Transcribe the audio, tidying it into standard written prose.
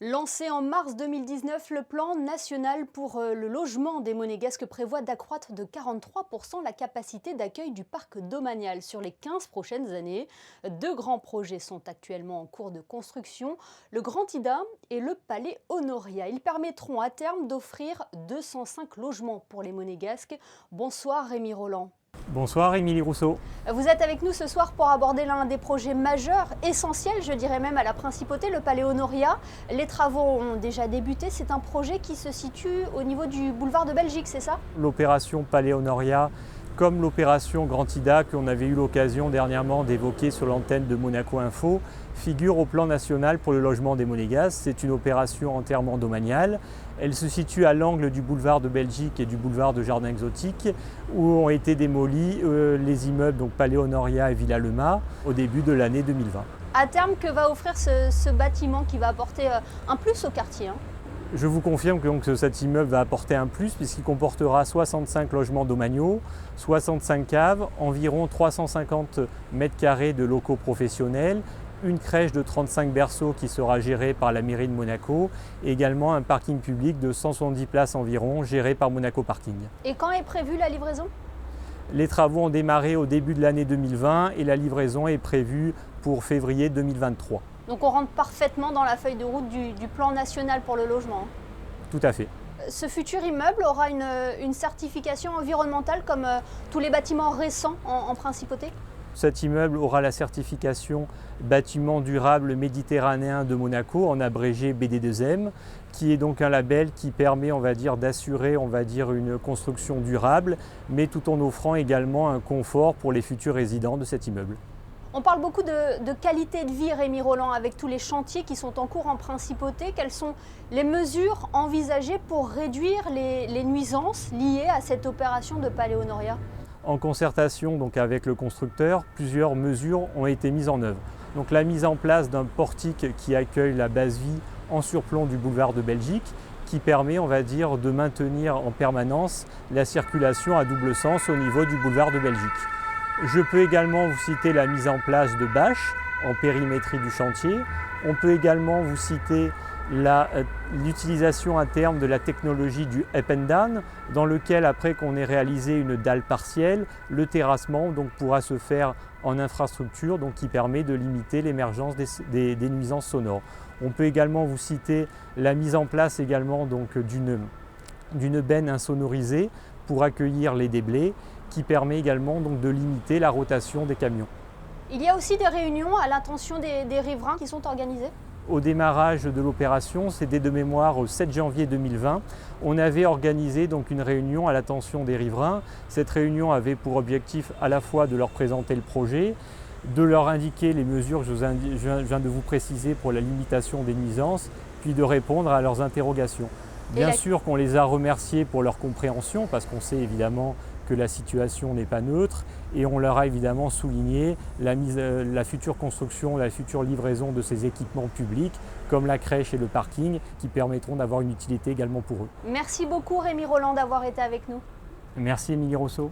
Lancé en mars 2019, le plan national pour le logement des Monégasques prévoit d'accroître de 43% la capacité d'accueil du parc domanial sur les 15 prochaines années. Deux grands projets sont actuellement en cours de construction, le Grand Ida et le Palais Honoria. Ils permettront à terme d'offrir 205 logements pour les Monégasques. Bonsoir Rémi Roland. Bonsoir Émilie Rousseau. Vous êtes avec nous ce soir pour aborder l'un des projets majeurs, essentiels, je dirais même à la principauté, le Palais Honoria. Les travaux ont déjà débuté. C'est un projet qui se situe au niveau du boulevard de Belgique, c'est ça? L'opération Palais Honoria, comme l'opération Grand Ida qu'on avait eu l'occasion dernièrement d'évoquer sur l'antenne de Monaco Info, figure au plan national pour le logement des Monégasques. C'est une opération entièrement domaniale. Elle se situe à l'angle du boulevard de Belgique et du boulevard de Jardin Exotique, où ont été démolis les immeubles donc Palais Honoria et Villa Lema au début de l'année 2020. À terme, que va offrir ce bâtiment qui va apporter un plus au quartier, hein? Je vous confirme que donc, cet immeuble va apporter un plus puisqu'il comportera 65 logements domaniaux, 65 caves, environ 350 mètres carrés de locaux professionnels, une crèche de 35 berceaux qui sera gérée par la mairie de Monaco et également un parking public de 170 places environ géré par Monaco Parking. Et quand est prévue la livraison? Les travaux ont démarré au début de l'année 2020 et la livraison est prévue pour février 2023. Donc on rentre parfaitement dans la feuille de route du plan national pour le logement. Tout à fait. Ce futur immeuble aura une certification environnementale comme tous les bâtiments récents en principauté? Cet immeuble aura la certification bâtiment durable méditerranéen de Monaco, en abrégé BD2M, qui est donc un label qui permet, d'assurer, une construction durable, mais tout en offrant également un confort pour les futurs résidents de cet immeuble. On parle beaucoup de qualité de vie, Rémi Roland, avec tous les chantiers qui sont en cours en principauté. Quelles sont les mesures envisagées pour réduire les nuisances liées à cette opération de Palais Honoria? En concertation donc avec le constructeur, plusieurs mesures ont été mises en œuvre. Donc la mise en place d'un portique qui accueille la base vie en surplomb du boulevard de Belgique, qui permet de maintenir en permanence la circulation à double sens au niveau du boulevard de Belgique. Je peux également vous citer la mise en place de bâches en périmétrie du chantier. On peut également vous citer l'utilisation à terme de la technologie du up and down, dans lequel, après qu'on ait réalisé une dalle partielle, le terrassement pourra se faire en infrastructure, qui permet de limiter l'émergence des nuisances sonores. On peut également vous citer la mise en place également d'une benne insonorisée pour accueillir les déblais, qui permet également de limiter la rotation des camions. Il y a aussi des réunions à l'intention des riverains qui sont organisées? Au démarrage de l'opération, c'était de mémoire au 7 janvier 2020, on avait organisé une réunion à l'attention des riverains. Cette réunion avait pour objectif à la fois de leur présenter le projet, de leur indiquer les mesures que je viens de vous préciser pour la limitation des nuisances, puis de répondre à leurs interrogations. Bien sûr qu'on les a remerciés pour leur compréhension, parce qu'on sait évidemment que la situation n'est pas neutre, et on leur a évidemment souligné la future construction, la future livraison de ces équipements publics, comme la crèche et le parking, qui permettront d'avoir une utilité également pour eux. Merci beaucoup Rémi Roland d'avoir été avec nous. Merci Émilie Rousseau.